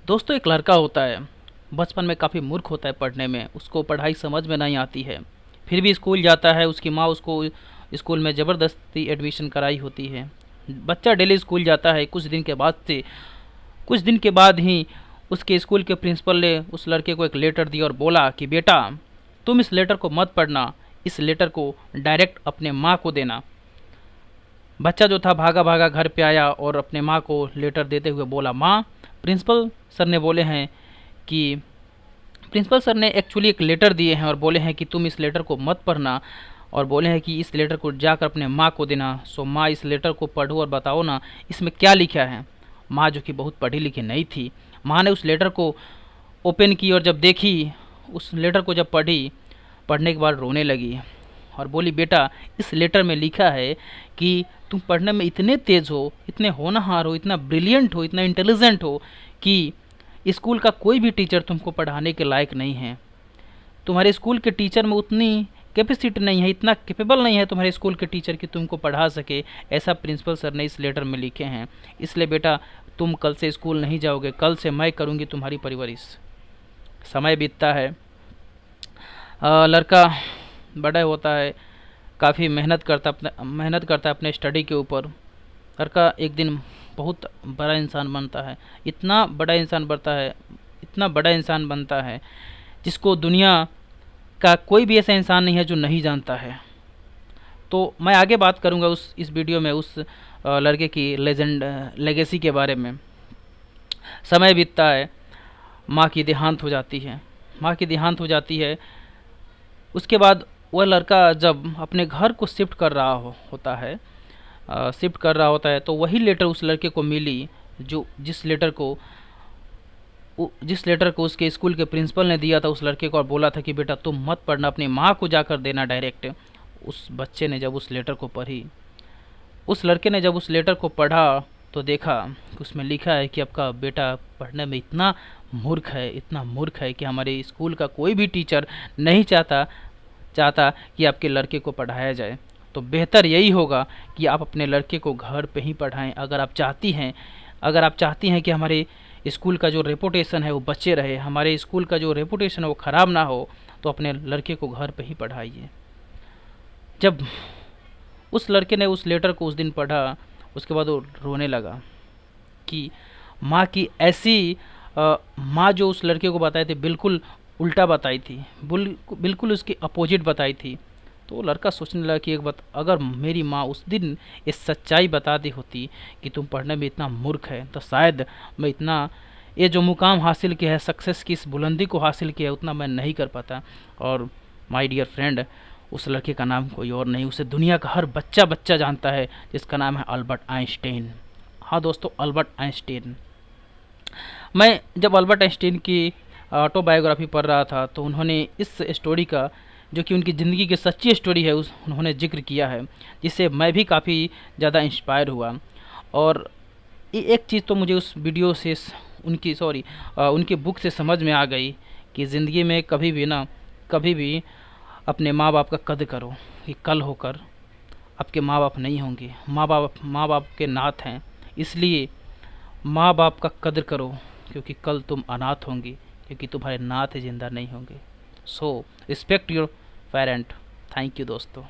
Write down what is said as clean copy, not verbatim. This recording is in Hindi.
दोस्तों, एक लड़का होता है, बचपन में काफ़ी मूर्ख होता है पढ़ने में, उसको पढ़ाई समझ में नहीं आती है। फिर भी स्कूल जाता है, उसकी माँ उसको स्कूल में ज़बरदस्ती एडमिशन कराई होती है। बच्चा डेली स्कूल जाता है। कुछ दिन के बाद ही उसके स्कूल के प्रिंसिपल ने उस लड़के को एक लेटर दिया और बोला कि बेटा, तुम इस लेटर को मत पढ़ना, इस लेटर को डायरेक्ट अपने माँ को देना। बच्चा जो था भागा भागा घर पे आया और अपने माँ को लेटर देते हुए बोला, माँ, प्रिंसिपल सर ने बोले हैं कि प्रिंसिपल सर ने एक्चुअली एक लेटर दिए हैं और बोले हैं कि तुम इस लेटर को मत पढ़ना, और बोले हैं कि इस लेटर को जाकर अपने माँ को देना। सो माँ, इस लेटर को पढ़ो और बताओ ना इसमें क्या लिखा है। माँ, जो कि बहुत पढ़ी लिखी नहीं थी, माँ ने उस लेटर को ओपन की और जब देखी, उस लेटर को जब पढ़ने के बाद रोने लगी और बोली, बेटा, इस लेटर में लिखा है कि तुम पढ़ने में इतने तेज़ हो, इतने होनहार हो, इतना ब्रिलियंट हो, इतना इंटेलिजेंट हो कि स्कूल का कोई भी टीचर तुमको पढ़ाने के लायक नहीं है। तुम्हारे स्कूल के टीचर में उतनी कैपेसिटी नहीं है, इतना कैपेबल नहीं है तुम्हारे स्कूल के टीचर कि तुमको पढ़ा सके। ऐसा प्रिंसिपल सर ने इस लेटर में लिखे हैं। इसलिए बेटा, तुम कल से स्कूल नहीं जाओगे, कल से मैं करूँगी तुम्हारी परवरिश। समय बीतता है, लड़का बड़ा होता है, काफ़ी मेहनत करता है अपने स्टडी के ऊपर। लड़का एक दिन बहुत बड़ा इंसान बनता है। इतना बड़ा इंसान बनता है जिसको दुनिया का कोई भी ऐसा इंसान नहीं है जो नहीं जानता है। तो मैं आगे बात करूंगा इस वीडियो में उस लड़के की लेगेसी के बारे में। समय बीतता है, माँ की देहांत हो जाती है। उसके बाद वह लड़का जब अपने घर को शिफ्ट कर रहा होता है तो वही लेटर उस लड़के को मिली, जिस लेटर को उसके स्कूल के प्रिंसिपल ने दिया था उस लड़के को और बोला था कि बेटा, तुम मत पढ़ना, अपनी माँ को जाकर देना डायरेक्ट। उस बच्चे ने जब उस लेटर को पढ़ी, उस लड़के ने जब उस लेटर को पढ़ा तो देखा कि उसमें लिखा है कि आपका बेटा पढ़ने में इतना मूर्ख है कि हमारे स्कूल का कोई भी टीचर नहीं चाहता कि आपके लड़के को पढ़ाया जाए। तो बेहतर यही होगा कि आप अपने लड़के को घर पे ही पढ़ाएं। अगर आप चाहती हैं कि हमारे स्कूल का जो रेपुटेशन है वो बचे रहे, हमारे स्कूल का जो रेपुटेशन है वो ख़राब ना हो, तो अपने लड़के को घर पे ही पढ़ाइए। जब उस लड़के ने उस लेटर को उस दिन पढ़ा, उसके बाद वो रोने लगा कि माँ की ऐसी माँ जो उस लड़के को बताई थी बिल्कुल उल्टा बताई थी, बिल्कुल उसकी अपोजिट बताई थी। तो वो लड़का सोचने लगा कि एक बात, अगर मेरी माँ उस दिन ये सच्चाई बता दी होती कि तुम पढ़ने में इतना मूर्ख है, तो शायद मैं इतना ये जो मुकाम हासिल किया है, सक्सेस की इस बुलंदी को हासिल किया है, उतना मैं नहीं कर पाता। और माय डियर फ्रेंड, उस लड़के का नाम कोई और नहीं, उसे दुनिया का हर बच्चा जानता है, जिसका नाम है अल्बर्ट आइंस्टाइन। हाँ दोस्तों, अल्बर्ट आइंस्टाइन। मैं जब अल्बर्ट आइंस्टाइन की ऑटोबायोग्राफी पढ़ रहा था तो उन्होंने इस स्टोरी का, जो कि उनकी ज़िंदगी की सच्ची स्टोरी है, उन्होंने जिक्र किया है, जिससे मैं भी काफ़ी ज़्यादा इंस्पायर हुआ। और एक चीज़ तो मुझे उस वीडियो से उनकी बुक से समझ में आ गई कि ज़िंदगी में कभी भी अपने माँ बाप का कद्र करो कि कल होकर आपके माँ बाप नहीं होंगे। माँ बाप के नाथ हैं, इसलिए माँ बाप का कद्र करो, क्योंकि कल तुम अनाथ होंगे, क्योंकि तुम्हारे नाथ जिंदा नहीं होंगे। So respect your parent. Thank you दोस्तों।